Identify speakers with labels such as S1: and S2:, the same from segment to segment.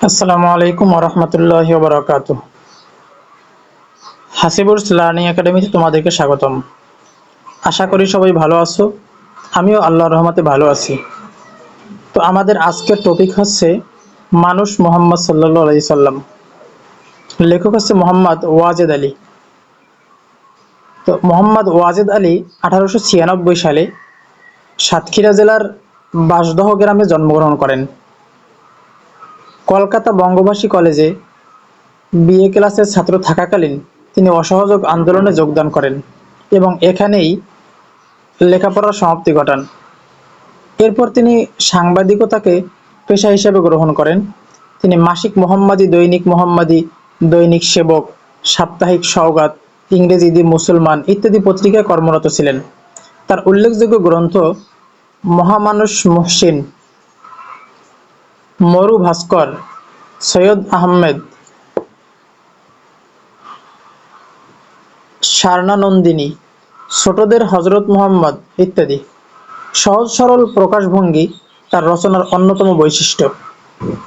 S1: আসসালামু আলাইকুম ওরহমতুল্লাহি ওবারাকাতুহ। হাসিবুরস লার্নিং একাডেমিতে তোমাদেরকে স্বাগতম। আশা করি সবাই ভালো আছো। আমিও আল্লাহর রহমতে ভালো আছি। তো আমাদের আজকের টপিক হচ্ছে মানুষ মোহাম্মদ সাল্লাল্লাহু আলাইহি সাল্লাম। লেখক হচ্ছে মোহাম্মদ ওয়াজেদ আলী। তো মোহাম্মদ ওয়াজেদ আলী 1896 সালে সাতক্ষীরা জেলার বাঁশদহ গ্রামে জন্মগ্রহণ করেন। কলকাতা বঙ্গবাসী কলেজে বিএ ক্লাসের ছাত্র থাকাকালীন তিনি অসহযোগ আন্দোলনে যোগদান করেন এবং এখানেই লেখাপড়ার সমাপ্তি ঘটান। এরপর তিনি সাংবাদিকতাকে পেশা হিসেবে গ্রহণ করেন। তিনি মাসিক মোহাম্মদী, দৈনিক মোহাম্মদী, দৈনিক সেবক, সাপ্তাহিক সওগাত, ইংরেজি দি মুসলমান ইত্যাদি পত্রিকায় কর্মরত ছিলেন। তার উল্লেখযোগ্য গ্রন্থ মহামানুষ মুহসিন, মরু ভাস্কর, সৈয়দ আহমেদ, স্বর্ণানন্দিনী, ছোটদের হজরত মুহাম্মদ ইত্যাদি। সহজ সরল প্রকাশভঙ্গি তার রচনার অন্যতম বৈশিষ্ট্য।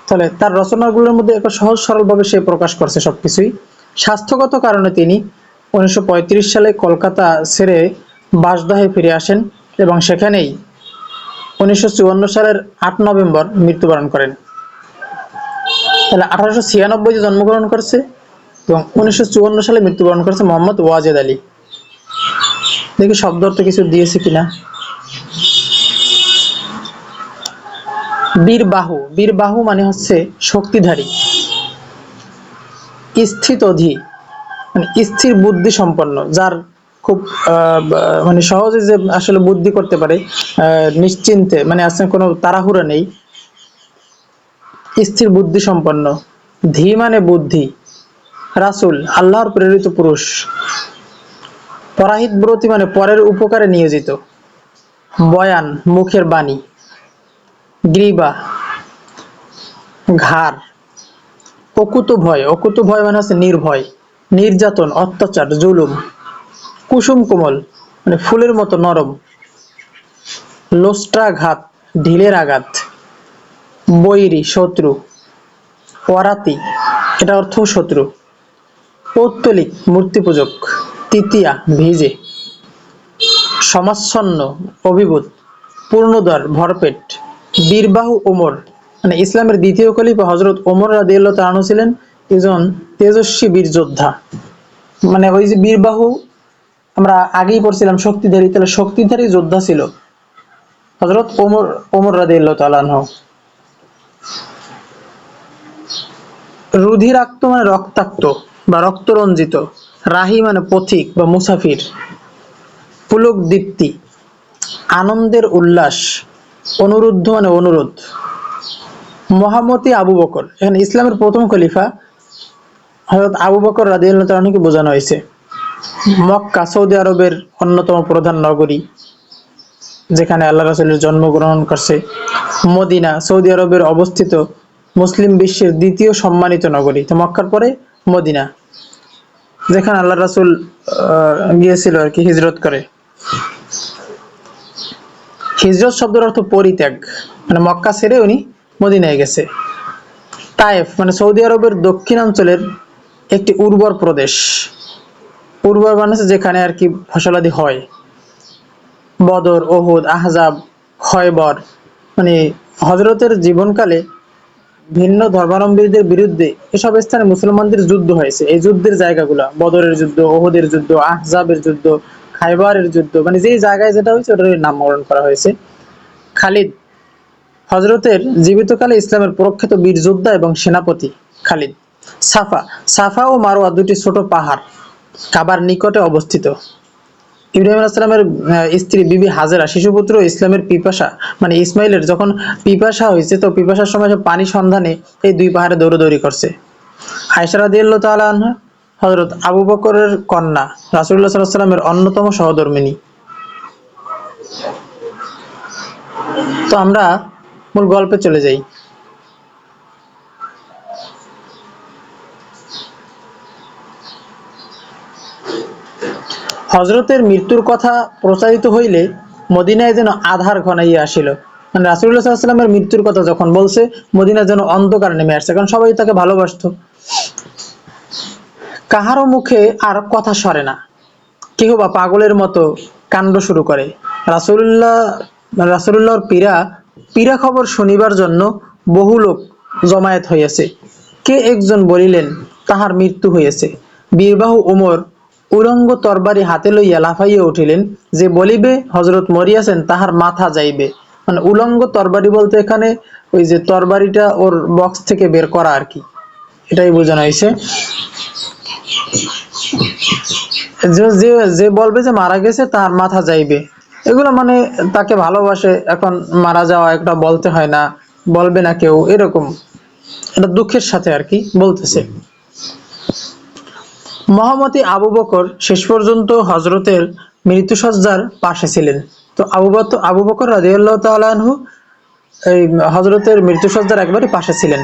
S1: তাহলে তার রচনাগুলোর মধ্যে একটা সহজ সরলভাবে সে প্রকাশ করছে সবকিছুই। স্বাস্থ্যগত কারণে তিনি 1935 সালে কলকাতা ছেড়ে বাঁশদহে ফিরে আসেন এবং সেখানেই 1954 সালের 8 নভেম্বর মৃত্যুবরণ করেন। তাহলে 1896 জন্মগ্রহণ করেছে এবং 1954 সালে মৃত্যুবরণ করেছে মোহাম্মদ ওয়াজেদ আলী। দেখি শব্দ অর্থ কিছু দিয়েছে কিনা। বীরবাহু, বীরবাহু মানে হচ্ছে শক্তিধারী, স্থিতধী মানে স্থির বুদ্ধি সম্পন্ন, যার খুব মানে সহজে যে আসলে বুদ্ধি করতে পারে, নিশ্চিন্তে, মানে আসলে কোনো তাড়াহুড়া নেই, স্থির বুদ্ধি সম্পন্ন। ধী মানে বুদ্ধি, রাসূল আল্লাহর প্রেরিত পুরুষ। পরাহিত ব্রতী মানে পরের উপকারে নিয়োজিত। বয়ান মুখের বাণী। গ্রীবা ঘাড়। অকুত ভয়, অকুত ভয় মানে হচ্ছে নির্ভয়, নির্যাতন, অত্যাচার, জুলুম। কুসুম কোমল মানে ফুলের মতো নরম। লোস্ট্রাঘাত ঢিলের আঘাত। বৈরী শত্রু। ওয়ারাতি এটা অর্থ শত্রু। পৌত্তলিক মূর্তি পূজক। তৃতীয়া ভিজে। সমাচ্ছন্ন অভিভূত। পূর্ণদ্বার ভরপেট। বীরবাহু ওমর মানে ইসলামের দ্বিতীয় খলিফা হযরত ওমর রাদিয়াল্লাহু তাআলা আনহু ছিলেন একজন তেজস্বী বীর যোদ্ধা। মানে ওই যে বীরবাহু আমরা আগেই পড়ছিলাম শক্তিধারী, তাহলে শক্তিধারী যোদ্ধা ছিল হযরত ওমর রাদিয়াল্লাহু তাআলা আনহু। রুধিরাক্ত মানে রক্তাক্ত বা রক্তরঞ্জিত। রাহি মানে পথিক বা মুসাফির। পুলক দীপ্তি আনন্দের উল্লাস। অনুরুদ্ধ মানে অনুরোধ। মহামতি আবু বকর এখানে ইসলামের প্রথম খলিফা হযরত আবু বকর রাদিয়াল্লাহু তাআলা আনহুকে বোঝানো হয়েছে। মক্কা সৌদি আরবের অন্যতম প্রধান নগরী, যেখানে আল্লাহ রাসূলের জন্মগ্রহণ করছে। মদিনা সৌদি আরবের অবস্থিত মুসলিম বিশ্বের দ্বিতীয় সম্মানিত নগরী। তো মক্কার পরে মদিনা, যেখানে আল্লাহ রাসূল গিয়েছিল আর কি হিজরত করে। হিজরত শব্দের অর্থ পরিত্যাগ, মানে মক্কা ছেড়ে উনি মদিনায় গেছে। তায়েফ মানে সৌদি আরবের দক্ষিণাঞ্চলের একটি উর্বর প্রদেশ। উর্বর মানে যেখানে আর কি ফসলাদি হয়। বদর, ওহুদ, আহজাব, খয়বর মানে হযরতের জীবনকালে ভিন্ন ধর্মাবলম্বীদের বিরুদ্ধে এসব স্থানে মুসলমানদের যুদ্ধ হয়েছে। এই যুদ্ধের জায়গাগুলো বদরের যুদ্ধ, ওহুদের যুদ্ধ, আহজাবের যুদ্ধ, খাইবারের যুদ্ধ, মানে যেই জায়গায় যেটা হয়েছে ওটার নামকরণ করা হয়েছে। খালিদ হযরতের জীবিতকালে ইসলামের প্রখ্যাত বীর যোদ্ধা এবং সেনাপতি খালিদ। সাফা, সাফা ও মারওয়া দুটি ছোট পাহাড় কাবার নিকটে অবস্থিত। ইব্রাহিম আলাইহিস সালামের স্ত্রী বিবি হাজেরা শিশুপুত্র ইসলামের পিপাসা মানে ইসমাইলের যখন পিপাসা হয়েছে, তো পিপাসার সময় পানি সন্ধানে এই দুই পাহাড়ে দৌড়াদৌড়ি করছে। আয়েশা রাদিয়াল্লাহু তাআলা আনহা হযরত আবু বকরের কন্যা, রাসূলুল্লাহ সাল্লাল্লাহু আলাইহি ওয়াসাল্লামের অন্যতম সহধর্মিণী। তো আমরা মূল গল্পে চলে যাই। হযরতের মৃত্যুর কথা প্রচারিত হইলে মদিনায় যেন আঁধার ঘনাইয়া আসিল। মানে রাসূলুল্লাহ সাল্লাল্লাহু আলাইহি ওয়াসাল্লামের মৃত্যুর কথা যখন বলছে, মদিনা যেন অন্ধকার নেমে আসছে, কারণ সবাই তাকে ভালোবাসতো। কাহারও মুখে আর কথা সরে না, কেহ বা পাগলের মতো কাণ্ড শুরু করে। রাসূলুল্লাহর পীড়া খবর শুনিবার জন্য বহু লোক জমায়েত হইয়াছে। কে একজন বলিলেন, তাহার মৃত্যু হইয়াছে। বীরবাহু ওমর উলঙ্গ তরবারি হাতে লইয়া লাফাইয়া উঠিলেন, যে বলিবে হযরত মরিয়াছেন, তাহার মাথা যাইবে। মানে উলঙ্গ তরবারি বলতে এখানে ওই যে তরবারিটা ওর বক্স থেকে বের করা আর কি, এটাই বোঝানো হয়েছে। যে যে বলবে যে মারা গেছে তার মাথা যাইবে, এগুলো মানে তাকে ভালোবাসে, এখন মারা যাওয়া একটা বলতে হয় না, বলবে না কেউ, এরকম এটা দুঃখের সাথে আর কি বলতেছে। মহামতি আবু বকর শেষ পর্যন্ত হজরতের মৃত্যুসজ্জার পাশে ছিলেন। তো আবু বকর রাদিয়াল্লাহু তাআলা আনহু এই হজরতের মৃত্যুসজ্জার একবারে পাশে ছিলেন।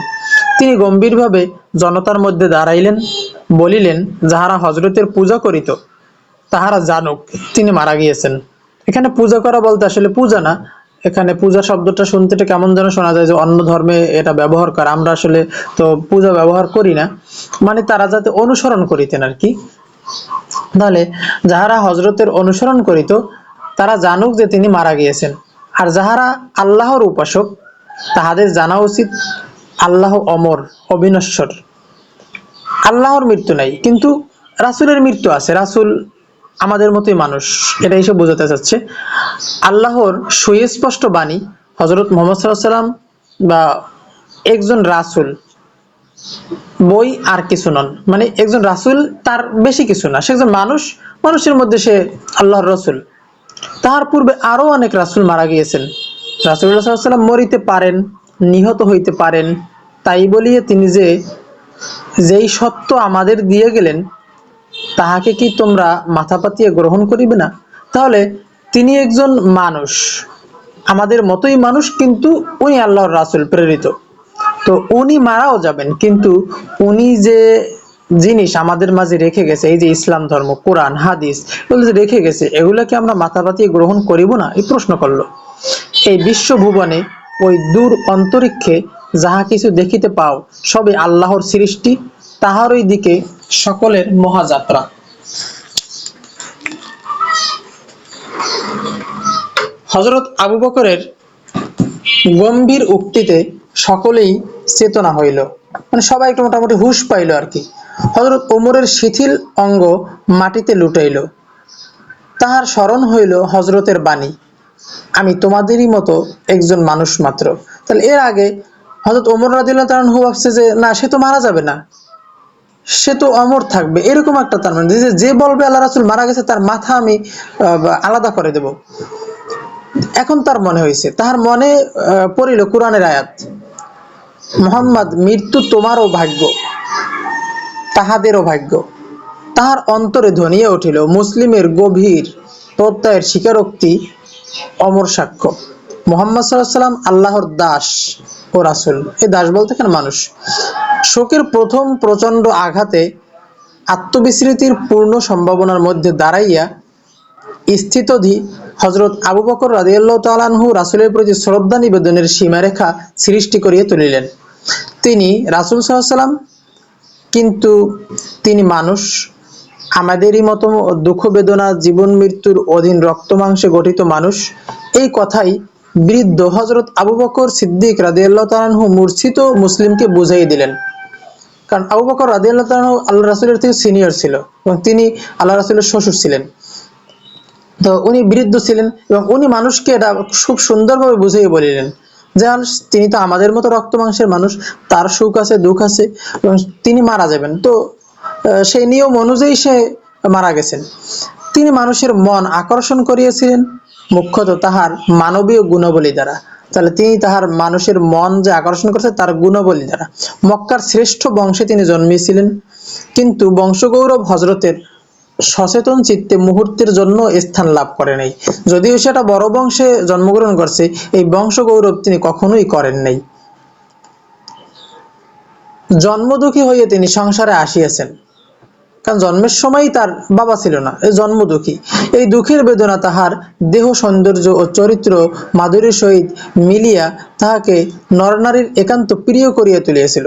S1: তিনি গম্ভীরভাবে জনতার মধ্যে দাঁড়াইলেন, বলিলেন, যাহারা হজরতের পূজা করিত তাহারা জানুক তিনি মারা গিয়েছেন। এখানে পূজা করা বলতে আসলে পূজা না, এখানে পূজা শব্দটা শুনতে কেমন যেন শোনা যায় যে অন্য ধর্মে এটা ব্যবহার করে, আমরা আসলে তো পূজা ব্যবহার করি না, মানে তারা যাতে অনুসরণ করিতেন আর কি। তাহলে যাহারা হজরতের অনুসরণ করিত তারা জানুক যে তিনি মারা গিয়েছেন। আর যাহারা আল্লাহর উপাসক তাহাদের জানা উচিত আল্লাহ অমর, অবিনশ্বর। আল্লাহর মৃত্যু নাই, কিন্তু রাসূলের মৃত্যু আছে। রাসূল আমাদের মতোই মানুষ, এটা এসে বোঝাতে চাচ্ছে। আল্লাহর সুস্পষ্ট বাণী, হযরত মুহাম্মদ সাল্লাল্লাহু আলাইহি ওয়াসাল্লাম বা একজন রাসূল, বই আর কিছু নন। মানে একজন রাসূল তার বেশি কিছু না, সে একজন মানুষ, মানুষের মধ্যে সে আল্লাহর রাসূল। তাহার পূর্বে আরো অনেক রাসূল মারা গিয়েছেন। রাসূলুল্লাহ সাল্লাল্লাহু আলাইহি ওয়াসাল্লাম মরিতে পারেন, নিহত হইতে পারেন, তাই বলিয়ে তিনি যেই সত্য আমাদের দিয়ে গেলেন তাহাকে কি তোমরা মাথা পাতিয়া গ্রহণ করিবে না? তাহলে তিনি একজন মানুষ, আমাদের মতোই মানুষ, কিন্তু উনি আল্লাহর রাসূল প্রেরিত। তো উনি মারাও যাবেন, কিন্তু উনি যে জিনিস আমাদের মাঝে রেখে গেছে, এই যে ইসলাম ধর্ম, কোরআন, হাদিস, এগুলো যে রেখে গেছে, এগুলো কি আমরা মাথা পাতিয়ে গ্রহণ করিব না? এই প্রশ্ন করলো। এই বিশ্বভুবনে ওই দূর অন্তরিক্ষে যাহা কিছু দেখিতে পাও সবই আল্লাহর সৃষ্টি, তাহারই দিকে সকলের মহাযাত্রা। হযরত আবু বকরের গম্ভীর উক্তিতে সকলেই চেতনা হইল, মানে সবাই একটু মোটামুটি হুঁশ পাইল আর কি। হযরত ওমরের শিথিল অঙ্গ মাটিতে লুটাইল, তাহার স্মরণ হইল হযরতের বাণী, আমি তোমাদেরই মতো একজন মানুষ মাত্র। তাহলে এর আগে হযরত ওমর রাদিয়াল্লাহু তাআলা আনহু ভাবছে যে না, সে তো মারা যাবে না, সে তো অমর থাকবে, এরকম একটা, তার মানে যে বলবে আল্লাহ রাসূল মারা গেছে তার মাথা আমি আলাদা করে দেব। এখন তার মনে হয়েছে, তাহার মনে পড়িল কোরআনের আয়াত, মুহাম্মদ, মৃত্যু তোমারও ভাগ্য, তাহাদেরও ভাগ্য। তাহার অন্তরে ধ্বনিয়া উঠিল মুসলিমের গভীর প্রত্যয়ের স্বীকারোক্তি, অমর সাক্ষ্য, মুহাম্মদ সাল্লাল্লাহু আলাইহি ওয়াসাল্লাম আল্লাহর দাস ও রাসূল। এই দাস বলতে কেন মানুষ। শোকের প্রথম প্রচন্ড আঘাতে আত্মবিস্মৃতির পূর্ণ সম্ভাবনার মধ্যে দাঁড়াইয়া স্থিতধী হযরত আবু বকর রাদিয়াল্লাহু তাআলা আনহু রাসূলের প্রতি শ্রদ্ধা নিবেদনের সীমারেখা সৃষ্টি করিয়া তুলিলেন। তিনি রাসূল সাল্লাল্লাহু আলাইহি ওয়াসাল্লাম, কিন্তু তিনি মানুষ, আমাদেরই মতো দুঃখ বেদনা, জীবন মৃত্যুর অধীন রক্ত মাংসে গঠিত মানুষ। এই কথাই বৃদ্ধ হযরত আবু বকর সিদ্দিক রাদিয়াল্লাহু তাআলা আনহু মূর্ছিত মুসলিমকে বুঝাই দিলেন। কারণ আবু বকর রাদিয়াল্লাহু তাআলা আনহু আল্লাহ রাসূলের থেকে সিনিয়র ছিল এবং তিনি আল্লাহ রাসূলের শ্বশুর ছিলেন। তো উনি বৃদ্ধ ছিলেন এবং উনি মানুষকে এটা খুব সুন্দরভাবে বুঝিয়ে বলিলেন যে তিনি তো আমাদের মতো রক্ত মাংসের মানুষ, তার সুখ আছে, দুঃখ আছে, এবং তিনি মারা যাবেন। তো সেই নিয়ম অনুযায়ী সে মারা গেছেন। তিনি মানুষের মন আকর্ষণ করিয়েছিলেন মুখ্যত তাহার মানবীয় গুণাবলী দ্বারা। তাহলে তিনি তাহার মানুষের মন যে আকর্ষণ করছে তার গুণাবলী দ্বারা। মক্কার শ্রেষ্ঠ বংশে তিনি জন্মেছিলেন, কিন্তু বংশগৌরব হযরতের সচেতন চিত্তে মুহূর্তের জন্য স্থান লাভ করে নাই। যদিও সেটা বড় বংশে জন্মগ্রহণ করছে, এই বংশ গৌরব তিনি কখনোই করেন নাই। জন্মদুঃখী হইয়া তিনি সংসারে আসিয়াছেন, কারণ জন্মের সময়ই তার বাবা ছিল না, এই জন্ম দুঃখী। এই দুঃখের বেদনা তাহার দেহ সৌন্দর্য ও চরিত্র মাধুরীর সহিত মিলিয়া তাহাকে নরনারীর একান্ত প্রিয় করিয়া তুলিয়াছিল।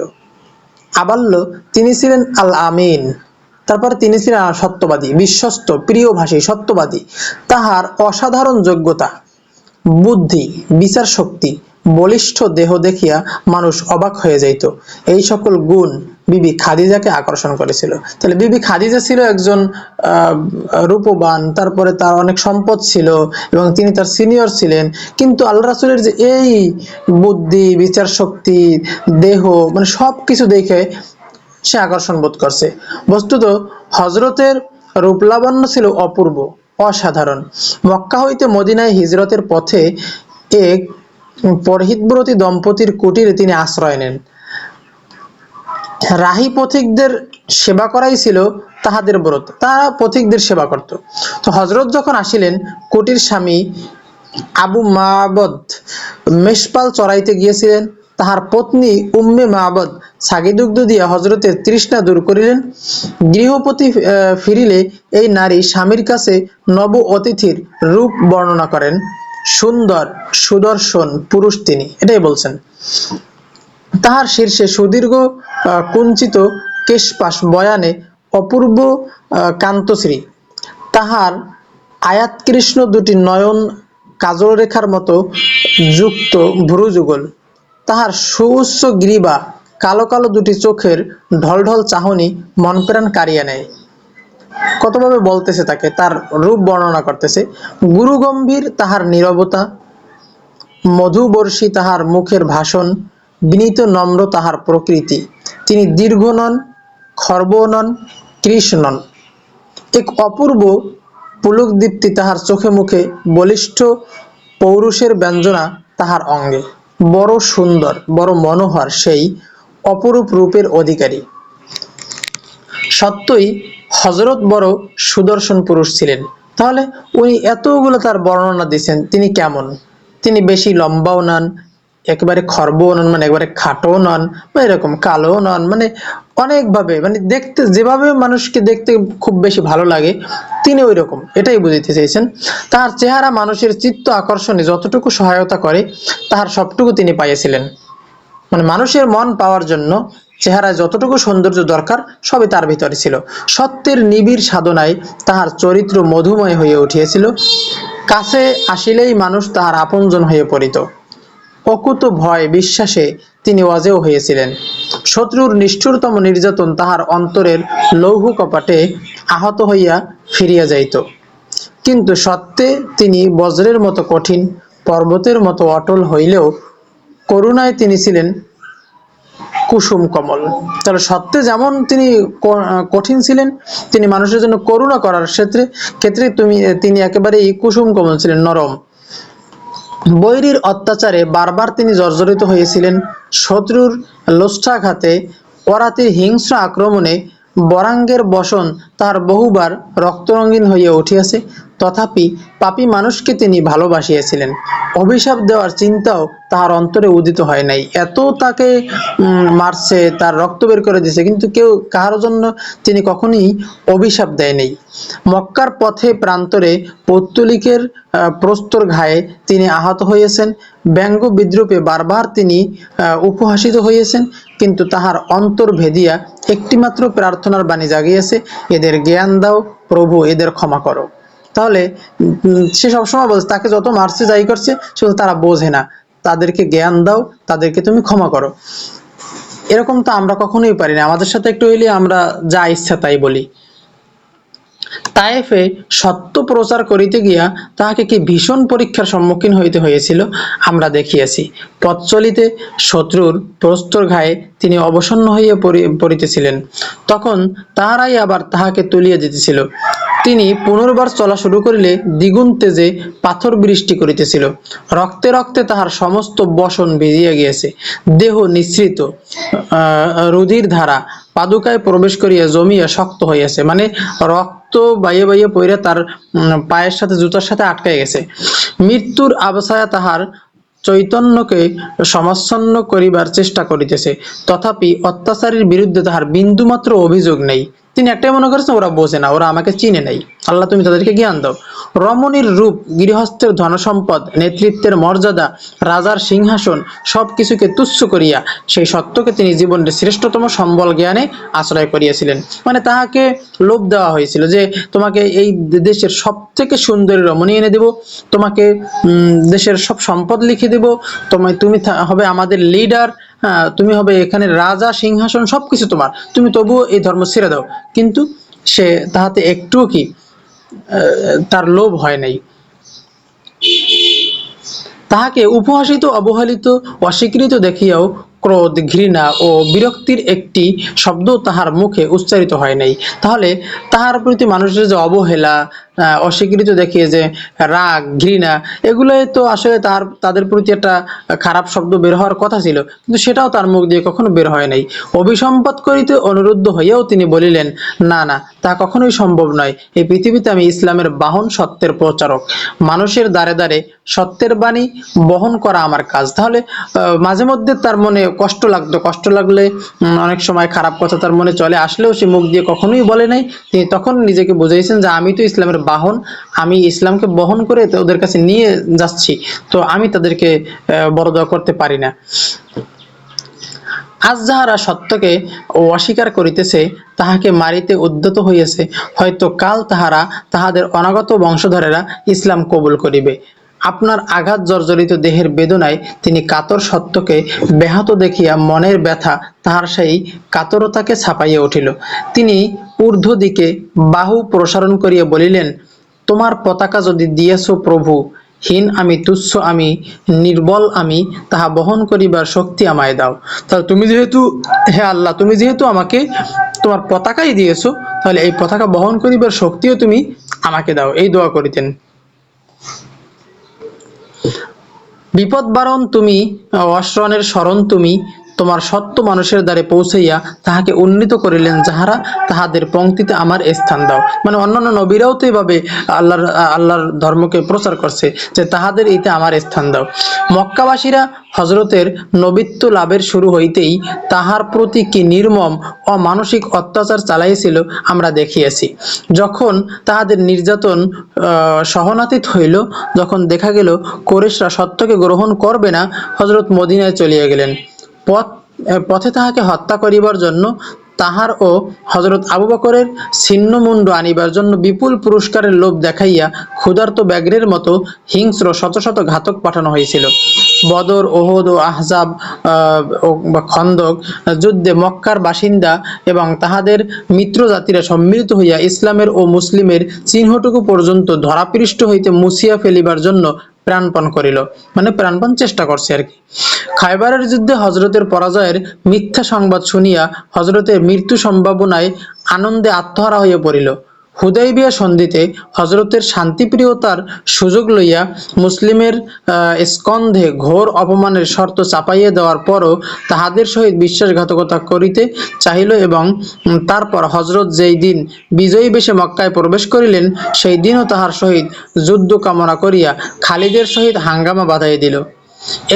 S1: আবাল্য তিনি ছিলেন আল আমিন, তারপর তিনি ছিলেন সত্যবাদী, বিশ্বস্ত, প্রিয়ভাষী, সত্যবাদী। তাহার অসাধারণ যোগ্যতা, বুদ্ধি, বিচার শক্তি, বলিষ্ঠ দেহ দেখিয়া মানুষ অবাক হয়ে যাইত। এই সকল গুণ বিবি খাদিজাকে আকর্ষণ করেছিল। তাহলে বিবি খাদিজা ছিল একজন রূপবান, তারপরে তার অনেক সম্পদ ছিল এবং তিনি তার সিনিয়র ছিলেন, কিন্তু আল্লাহ রাসূলের যে এই বুদ্ধি, বিচার শক্তি, দেহ, মানে সবকিছু দেখে সে আকর্ষণ বোধ করছে। বস্তুত হজরতের রূপলাবণ্য ছিল অপূর্ব, অসাধারণ। মক্কা হইতে মদিনায় হিজরতের পথে এক পরহিতব্রতী দম্পতির কুটিরে তিনি আশ্রয় নেন। রাহি পথিকদের সেবা করাই ছিল তাহাদের ব্রত, তারা পথিকদের সেবা করত। তো হজরত যখন আসিলেন, কুটির স্বামী আবু মাবদ মেষপাল চড়াইতে গিয়েছিলেন। তাহার পত্নী উম্মে মাবদ ছাগিদুগ্ধ দিয়া হজরতের তৃষ্ণা দূর করিলেন। গৃহপতি ফিরিলে এই নারী স্বামীর কাছে নব অতিথির রূপ বর্ণনা করেন। সুন্দর সুদর্শন পুরুষ তিনি, এটাই বলছেন। তাহার শীর্ষে সুদীর্ঘ কুঞ্চিত কেশপাশ বয়ানে অপূর্ব কান্তশ্রী। তাহার আয়াতকৃষ্ণ দুটি নয়ন কাজল রেখার মতো যুক্ত ভ্রুযুগল। তাহার সুউচ্চ গ্রীবা, কালো কালো দুটি চোখের ঢলঢল চাহনি মন প্রাণ কাড়িয়া নেয়। কতভাবে বলতেছে তাকে, তার রূপ বর্ণনা করতেছে। গুরুগম্ভীর তাহার নীরবতা, মধুবর্ষী তাহার মুখের ভাষণ, বিনীত নম্র তাহার প্রকৃতি। তিনি দীর্ঘ নন, খর্বও নন, কৃশ নন। এক অপূর্ব পুলকদীপ্তি তাহার চোখে মুখে, বলিষ্ঠ পৌরুষের ব্যঞ্জনা তাহার অঙ্গে। বড় সুন্দর, বড় মনোহর সেই অপরূপ রূপের অধিকারী। সত্যই হজরত বড় সুদর্শন পুরুষ ছিলেন। তাহলে উনি এতগুলো তার বর্ণনা দিচ্ছেন, তিনি কেমন? তিনি বেশি লম্বাও নন, একেবারে খর্বও নন, মানে একবারে খাটো নন, বা এরকম কালো নন, মানে অনেকভাবে, মানে দেখতে যেভাবে মানুষকে দেখতে খুব বেশি ভালো লাগে তিনি ওই রকম, এটাই বুঝাইতে চাইছেন। তাহার চেহারা মানুষের চিত্ত আকর্ষণে যতটুকু সহায়তা করে তাহার সবটুকু তিনি পাইয়াছিলেন। মানে মানুষের মন পাওয়ার জন্য চেহারায় যতটুকু সৌন্দর্য দরকার সবই তার ভিতরে ছিল। সত্যের নিবিড় সাধনায় তাহার চরিত্র মধুময় হয়ে উঠিয়েছিল। কাছে আসিলেই মানুষ তাহার আপনজন হয়ে পড়িত। অকুত ভয় বিশ্বাসে তিনি অজেয় হয়েছিলেন। শত্রুর নিষ্ঠুরতম নির্যাতন তাহার অন্তরের লৌহ কপাটে আহত হইয়া ফিরিয়া যাইত। কিন্তু সত্যে তিনি বজ্রের মতো কঠিন, পর্বতের মতো অটল হইলেও করুণায় তিনি ছিলেন কুসুম কমল। তাহলে সত্যে যেমন তিনি কঠিন ছিলেন, তিনি মানুষের জন্য করুণা করার ক্ষেত্রে তিনি একেবারেই কুসুম কমল ছিলেন, নরম। বৈরীর অত্যাচারে বারবার তিনি জর্জরিত হয়েছিলেন। শত্রুর লোষ্ঠাঘাতে, অরাতির হিংস্র আক্রমণে বরাঙ্গের বসন তাহার বহুবার রক্তরঙ্গিন হইয়া উঠিয়াছে। তথাপি পাপী মানুষকে তিনি ভালোবাসিয়াছিলেন। অভিশাপ দেওয়ার চিন্তাও তাহার অন্তরে উদিত হয় নাই। এত তাকে মারছে, তার রক্ত বের করে দিয়েছে, কিন্তু কাহার জন্য তিনি কখনোই অভিশাপ দেয় নাই। মক্কার পথে প্রান্তরে পৌত্তলিকের প্রস্তর ঘায়ে তিনি আহত হইয়াছেন। ব্যঙ্গ বিদ্রুপে বারবার তিনি উপহাসিত হইয়াছেন, কিন্তু তাহার অন্তর ভেদিয়া একটিমাত্র প্রার্থনার বাণী জাগিয়াছে, এদের জ্ঞান দাও প্রভু, এদের ক্ষমা করো। তাহলে সে সবসময় বলছে, তাকে যত মারছে যাই করছে, শুধু তারা বোঝে না, তাদেরকে জ্ঞান দাও, তাদেরকে তুমি ক্ষমা করো। এরকম তো আমরা কখনোই পারি না, আমাদের সাথে একটু হইলে আমরা যা ইচ্ছা তাই বলি। তায়েফে সত্য প্রচার করিতে গিয়া তাহাকে কি ভীষণ পরীক্ষার সম্মুখীন হইতে হয়েছিল আমরা দেখিয়াছি। পথ চলিতে শত্রুর প্রস্তর ঘায়ে তিনি অবসন্ন হইয়া পড়িতেছিলেন, তখন তাহারাই আবার তাহাকে তুলিয়া দিতেছিল। তিনি পুনর্বার চলা শুরু করিলে দ্বিগুণ তেজে পাথর বৃষ্টি করিতেছিল। রক্তে রক্তে তাহার সমস্ত বসন ভিজিয়া গিয়াছে, দেহ নিঃসৃত, রুধির ধারা পাদুকায় প্রবেশ করিয়া জমিয়া শক্ত হইয়াছে, মানে রক্ত বাইয়ে বাইয়ে পইরা তার পায়ের সাথে, জুতার সাথে আটকায় গেছে। মৃত্যুর আবছায়া তাহার চৈতন্যকে সমাচ্ছন্ন করিবার চেষ্টা করিতেছে, তথাপি অত্যাচারীর বিরুদ্ধে তাহার বিন্দুমাত্র অভিযোগ নেই। তিনি একটাই মনে করেছেন ওরা বোঝে না, ওরা আমাকে চিনে নাই, আল্লাহ তুমি তাদেরকে জ্ঞান দাও। রমণীর রূপ, গৃহস্থের ধনসম্পদ, নেতৃত্বের মর্যাদা, রাজার সিংহাসন সবকিছুকে তুচ্ছ করিয়া সেই সত্যকে তিনি জীবনের শ্রেষ্ঠতম সম্বল জ্ঞানে আশ্রয় করিয়াছিলেন। মানে তাহাকে লোভ দেওয়া হয়েছিল যে তোমাকে এই দেশের সব থেকে সুন্দরী রমণী এনে দেব, তোমাকে দেশের সব সম্পদ লিখে দেব, তুমি হবে আমাদের লিডার, তুমি হবে এখানে রাজা, সিংহাসন সবকিছু তোমার, তুমি তবুও এই ধর্ম ছেড়ে দাও। কিন্তু সে তাহাতে একটুও কি তার লোভ হয় নাই। তাহাকে উপহাসিত, অবহেলিত, অস্বীকৃত দেখিয়াও ক্রোধ, ঘৃণা ও বিরক্তির একটি শব্দ তাহার মুখে উচ্চারিত হয় নাই। তাহলে তাহার প্রতি মানুষের যে অবহেলা, অস্বীকৃত দেখিয়ে যে রাগ, ঘৃণা, এগুলোই তো আসলে তাদের প্রতি একটা খারাপ শব্দ বের হওয়ার কথা ছিল, কিন্তু সেটাও তার মুখ দিয়ে কখনো বের হয় নাই। অভিসম্পাত করিতে অনুরুদ্ধ হইয়াও তিনি বলিলেন, না না, তা কখনোই সম্ভব নয়। এই পৃথিবীতে আমি ইসলামের বাহন, সত্যের প্রচারক, মানুষের দ্বারে দ্বারে সত্যের বাণী বহন করা আমার কাজ। তাহলে মাঝে মধ্যে তার মনে কষ্ট লাগতো, কষ্ট লাগলে অনেক সময় খারাপ কথা তার মনে চলে আসলেও সে মুখ দিয়ে কখনোই বলে নাই। তিনি তখন নিজেকে বুঝাইছেন যে আমি তো ইসলামের বাহন, আমি ইসলামকে বহন করে ওদের কাছে নিয়ে যাচ্ছি, তো আমি তাদেরকে বরদোয়া করতে পারি না। আজ যাহারা সত্যকে অস্বীকার করিতেছে, তাহাকে মারিতে উদ্যত হইয়াছে, হয়তো কাল তাহারা, তাহাদের অনাগত বংশধরেরা ইসলাম কবুল করিবে। আপনার আঘাত জর্জরিত দেহের বেদনায় তিনি কাতর সত্যকে ব্যাহত দেখিয়া মনের ব্যথা তাহার সেই কাতরতাকে ছাপাইয়া উঠিল। তিনি ঊর্ধ্ব দিকে বাহু প্রসারণ করিয়া বলিলেন, তোমার পতাকা যদি দিয়েছ প্রভু, হীন আমি, তুচ্ছ আমি, নির্বল আমি, তাহা বহন করিবার শক্তি আমায় দাও। তাহলে তুমি যেহেতু, হে আল্লাহ, তুমি যেহেতু আমাকে তোমার পতাকাই দিয়েছো, তাহলে এই পতাকা বহন করিবার শক্তিও তুমি আমাকে দাও, এই দোয়া করিতেন। বিপদ বারণ তুমি, অশ্রনের স্মরণ তুমি, তোমার সত্য মানুষের দ্বারে পৌঁছাইয়া তাহাকে উন্নীত করিলেন, যাহারা তাহাদের পংক্তিতে আমার স্থান দাও। মানে অন্যান্য নবীরাও তো এইভাবে আল্লাহর ধর্মকে প্রচার করছে যে তাহাদের ইতে আমার স্থান দাও। মক্কাবাসীরা হজরতের নবিত্ব লাভের শুরু হইতেই তাহার প্রতি কি নির্মম অমানসিক অত্যাচার চালাইছিল আমরা দেখিয়াছি। যখন তাহাদের নির্যাতন সহনাতীত হইল, যখন দেখা গেল কুরাইশরা সত্যকে গ্রহণ করবে না, হজরত মদিনায় চলিয়া গেলেন। পথে তাহাকে হত্যা করিবার জন্য তাহার ও হজরত আবু বকরের ছিন্নমুণ্ড আনিবার জন্য বিপুল পুরস্কারের লোভ দেখাইয়া ক্ষুধার্ত ব্যাঘ্রের মতো হিংস্র শত শত ঘাতক পাঠানো হয়েছিল। বদর, ওহদ ও আহজাব বা খন্দক যুদ্ধে মক্কার বাসিন্দা এবং তাহাদের মিত্র জাতিরা সম্মিলিত হইয়া ইসলামের ও মুসলিমের চিহ্নটুকু পর্যন্ত ধরাপৃষ্ঠ হইতে মুছিয়া ফেলিবার জন্য প্রাণপণ করিল, মানে প্রাণপণ চেষ্টা করছে আর কি। খায়বারের যুদ্ধে হজরতের পরাজয়ের মিথ্যা সংবাদ শুনিয়া হজরতের মৃত্যু সম্ভাবনায় আনন্দে আত্মহারা হইয়া পড়িল। হুদাইবিয়া সন্ধিতে হজরতের শান্তিপ্রিয়তার সুযোগ লইয়া মুসলিমের স্কন্ধে ঘোর অপমানের শর্ত চাপাইয়া দেওয়ার পরও তাহাদের সহিত বিশ্বাসঘাতকতা করিতে চাহিল এবং তারপর হজরত যেই দিন বিজয়ী বেশে মক্কায় প্রবেশ করিলেন, সেই দিনও তাহার সহিত যুদ্ধ কামনা করিয়া খালিদের সহিত হাঙ্গামা বাধাইয়া দিল।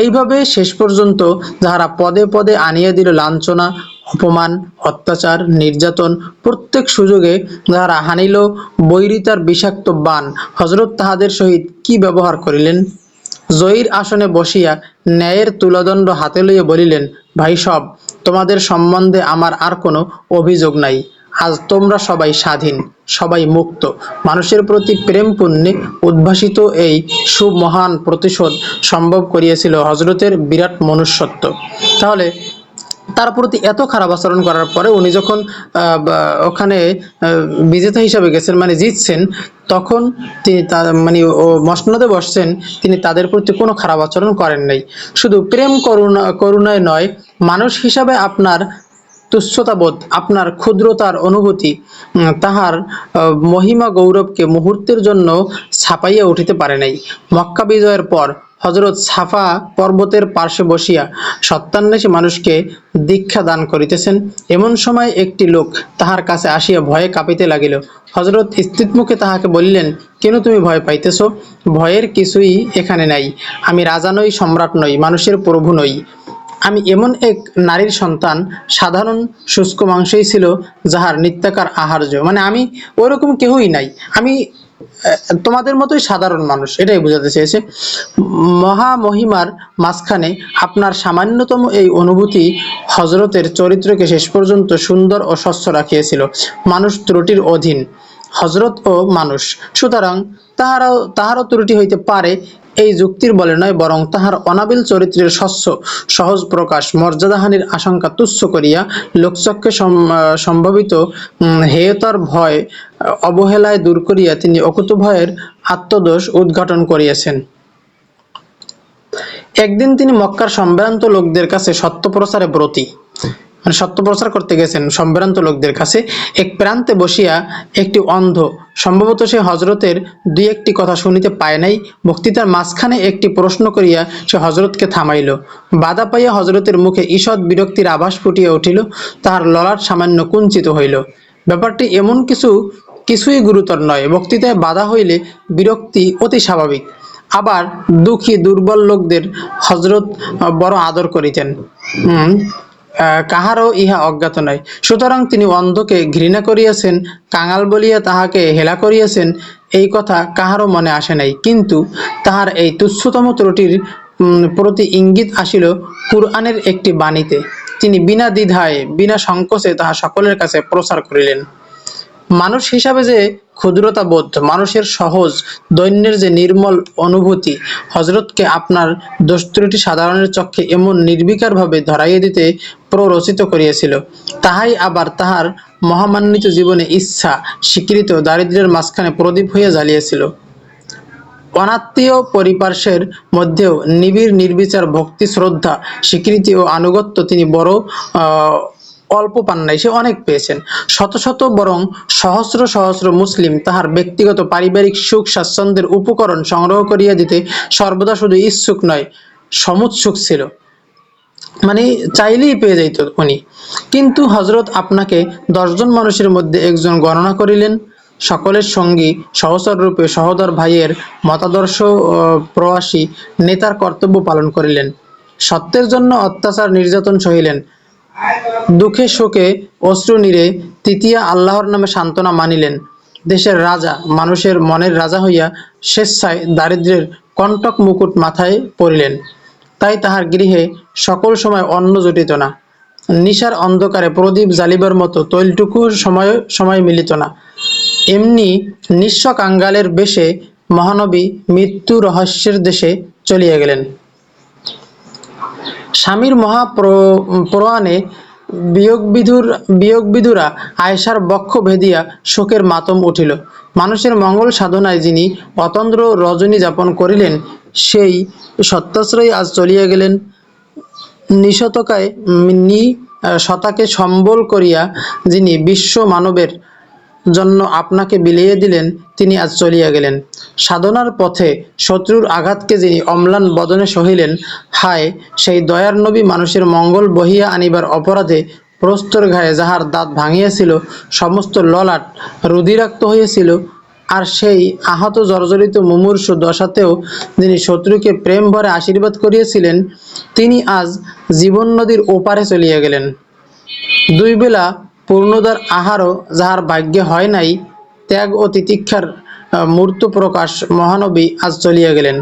S1: এইভাবে শেষ পর্যন্ত যাহারা পদে পদে আনিয়া দিল লাঞ্ছনা, অপমান, অত্যাচার, নির্যাতন, প্রত্যেক সুযোগে যাহারা হানিল বৈরিতার বিষাক্ত বাণ, হজরত তাহাদের সহিত কি ব্যবহার করিলেন। জয়ীর আসনে বসিয়া ন্যায়ের তুলাদণ্ড হাতে লইয়া বলিলেন, ভাই সব, তোমাদের সম্বন্ধে আমার আর কোনো অভিযোগ নাই। আজ তোমরা সবাই স্বাধীন, সবাই মুক্ত। মানুষের প্রতি প্রেম পুণ্যে উদ্ভাসিত এই সুমহান প্রতিশোধ সম্ভব করিয়াছিল হজরতের বিরাট মনুষ্যত্ব। তাহলে তার প্রতি এত খারাপ আচরণ করার পরে উনি যখন ওখানে বিজেতা হিসাবে গেছেন, মানে জিতছেন, তখন তিনি মানে মসনদে বসছেন, তিনি তাদের প্রতি কোনো খারাপ আচরণ করেন নাই। শুধু প্রেম করুণায় নয়, মানুষ হিসাবে আপনার তুচ্ছতাবোধ, আপনার ক্ষুদ্রতার অনুভূতি তাহার মহিমা গৌরবকে মুহূর্তের জন্য ছাপাইয়া উঠিতে পারে নাই। মক্কা বিজয়ের পর হজরত সাফা পর্বতের পার্শ্বে বসিয়া সত্যান্বেষী মানুষকে দীক্ষা দান করিতেছেন। এমন সময় একটি লোক তাহার কাছে আসিয়া ভয়ে কাঁপিতে লাগিল। হজরত স্থিতমুখে তাহাকে বলিলেন, কেন তুমি ভয় পাইতেছ? ভয়ের কিছুই এখানে নাই। আমি রাজা নই, সম্রাট নই, মানুষের প্রভু নই। আমি এমন এক নারীর সন্তান, সাধারণ শুষ্ক মাংসই ছিল যাহার নিত্যাকার আহার্য। মানে আমি ওরকম কেউই নাই, আমি তোমাদের মতোই সাধারণ মানুষ, এটাই বোঝাতে চেয়েছে। মহামহিমার মাঝখানে আপনার সামান্যতম এই অনুভূতি হজরতের চরিত্রকে শেষ পর্যন্ত সুন্দর ও স্বচ্ছ রাখিয়েছিল। মানুষ ত্রুটির অধীন, হজরত ও মানুষ, সুতরাং তাহারও ত্রুটি হইতে পারে, এই যুক্তির বলে নয়, বরং তাহার অনাবিল চরিত্রের স্বচ্ছ সহজ প্রকাশ মর্যাদাহানির আশঙ্কা তুচ্ছ করিয়া লোকচক্ষে সম্ভাবিত হেয়তার ভয় অবহেলায় দূর করিয়া তিনি অকুতোভয়ের আত্মদোষ উদ্ঘাটন করিয়াছেন। একদিন তিনি মক্কার সম্ভ্রান্ত লোকদের কাছে সত্য প্রচারে ব্রতী, মানে সত্য প্রচার করতে গেছেন সম্ভ্রান্ত লোকদের কাছে। এক প্রান্তে বসিয়া একটি অন্ধ, সম্ভবত সে হজরতের দুই একটি কথা শুনিতে পায় নাই, বক্তৃতার মাঝখানে একটি প্রশ্ন করিয়া সে হজরতকে থামাইল। বাধা পাইয়া হজরতের মুখে ঈষৎ বিরক্তির আভাস ফুটিয়া উঠিল, তাহার ললাট সামান্য কুঞ্চিত হইল। ব্যাপারটি এমন কিছুই গুরুতর নয়, বক্তৃতায় বাধা হইলে বিরক্তি অতি স্বাভাবিক। আবার দুঃখী দুর্বল লোকদের হজরত বড় আদর করিতেন, কাহারও ইহা অজ্ঞাত নয়। সুতরাং তিনি অন্ধকে ঘৃণা করিয়াছেন, কাঙাল বলিয়া তাহাকে হেলা করিয়াছেন, এই কথা কাহারও মনে আসে নাই। কিন্তু তাহার এই তুচ্ছতম ত্রুটির প্রতি ইঙ্গিত আসিল কুরআনের একটি বাণীতে। তিনি বিনা দ্বিধায় বিনা সংকোচে তাহা সকলের কাছে প্রচার করিলেন। মানুষ হিসাবে যে ক্ষুদ্রতা বোধ, মানুষের সহজ দৈন্যের যে নির্মল অনুভূতি হজরতকে আপনার দোষ ত্রুটি সাধারণের চক্ষে এমন নির্বিকারভাবে ধরাইয়া দিতে প্ররোচিত করিয়াছিল, তাহাই আবার তাহার মহামান্বিত জীবনে ইচ্ছা স্বীকৃত দারিদ্র্যের মাঝখানে প্রদীপ হইয়া জ্বালিয়েছিল। অনাত্মীয় পরিপার্শ্বের মধ্যেও নিবিড় নির্বিচার ভক্তি, শ্রদ্ধা, স্বীকৃতি ও আনুগত্য তিনি বড় অল্প পান নাই, সে অনেক পেয়েছেন। শত শত বরং সহস্র সহস্র মুসলিম তাহার ব্যক্তিগত পারিবারিক সুখ স্বাচ্ছন্দ্যের উপকরণ সংগ্রহ করিয়া দিতে সর্বদা শুধু ইচ্ছুক নয়, সমুৎসুক ছিল, মানে চাইলেই পেয়ে যাইত উনি। কিন্তু হজরত আপনাকে 10 জন মানুষের মধ্যে একজন গণনা করিলেন, সকলের সঙ্গী সহচর রূপে সহোদর ভাইয়ের মতাদর্শ প্রবাসী নেতার কর্তব্য পালন করিলেন, সত্যের জন্য অত্যাচার নির্যাতন সহিলেন, দুঃখে শোকে অশ্রু নীরে তৃতীয়া আল্লাহর নামে সান্ত্বনা মানিলেন। দেশের রাজা, মানুষের মনের রাজা হইয়া স্বেচ্ছায় দারিদ্র্যের কণ্টক মুকুট মাথায় পরিলেন। তাই তাহার গৃহে সকল সময় অন্ন জুটিত না, নিশার অন্ধকারে প্রদীপ জ্বালিবার মতো তৈলটুকু সময় মিলিত না। এমনি নিঃস্ব কাঙ্গালের বেশে মহানবী মৃত্যু রহস্যের দেশে চলিয়া গেলেন। স্বামীর মহাপ্রয়াণে বিয়োগবিধুরা আয়েশার বক্ষ ভেদিয়া শোকের মাতম উঠিল। মানুষের মঙ্গল সাধনায় যিনি অতন্দ্র রজনী যাপন করিলেন, সেই সত্যাশ্রয়ী আজ চলিয়া গেলেন। শতাকে সম্বল করিয়া যিনি বিশ্ব মানবের জন্য আপনাকে বিলিয়ে দিলেন, তিনি আজ চলিয়া গেলেন। সাধনার পথে শত্রুর আঘাতকে যিনি অম্লান বদনে সহিলেন, হায় সেই দয়ার নবী মানুষের মঙ্গল বহিয়া আনিবার অপরাধে প্রস্তর ঘায়ে যাহার দাঁত ভাঙিয়াছিল, সমস্ত ললাট রুধিরাক্ত হইয়াছিল, আর সেই আহত জর্জরিত মুমূর্ষু দশাতেও যিনি শত্রুকে প্রেম ভরে আশীর্বাদ করিয়াছিলেন, তিনি আজ জীবন নদীর ওপারে চলিয়া গেলেন। 2 বেলা পূর্ণদার আহারও যাহার ভাগ্যে হয় নাই, ত্যাগ ও তিতিক্ষার মূর্ত প্রকাশ মহানবী আজ চলিয়া গেলেন।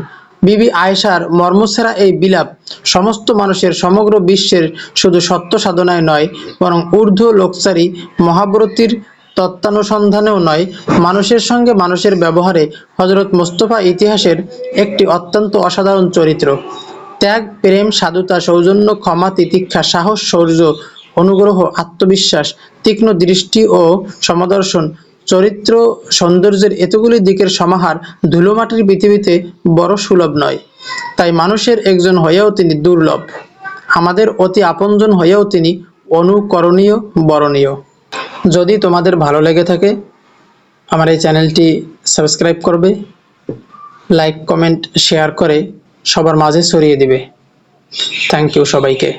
S1: বিবি আয়েশার মর্মছেরা এই বিলাপ সমস্ত মানুষের, সমগ্র বিশ্বের শুধু সত্য সাধনায় নয়, বরং ঊর্ধ্ব লোকচারী মহাব্রতীর তত্ত্বানুসন্ধানেও নয়, মানুষের সঙ্গে মানুষের ব্যবহারে হযরত মুস্তাফা ইতিহাসের একটি অত্যন্ত অসাধারণ চরিত্র। ত্যাগ, প্রেম, সাধুতা, সৌজন্য, ক্ষমা, তিতিক্ষা, সাহস, শৌর্য, অনুগ্রহ, আত্মবিশ্বাস, তীক্ষ্ণ দৃষ্টি ও সমদর্শন, চরিত্র সৌন্দর্যের এতগুলি দিকের সমাহার ধুলোমাটির পৃথিবীতে বড় সুলভ নয়। তাই মানুষের একজন হইয়াও তিনি দুর্লভ, আমাদের অতি আপনজন হইয়াও তিনি অনুকরণীয়, বরণীয়। যদি তোমাদের ভালো লেগে থাকে আমার এই চ্যানেলটি সাবস্ক্রাইব করবে, লাইক, কমেন্ট, শেয়ার করে সবার মাঝে ছড়িয়ে দিবে। থ্যাংক ইউ সবাইকে।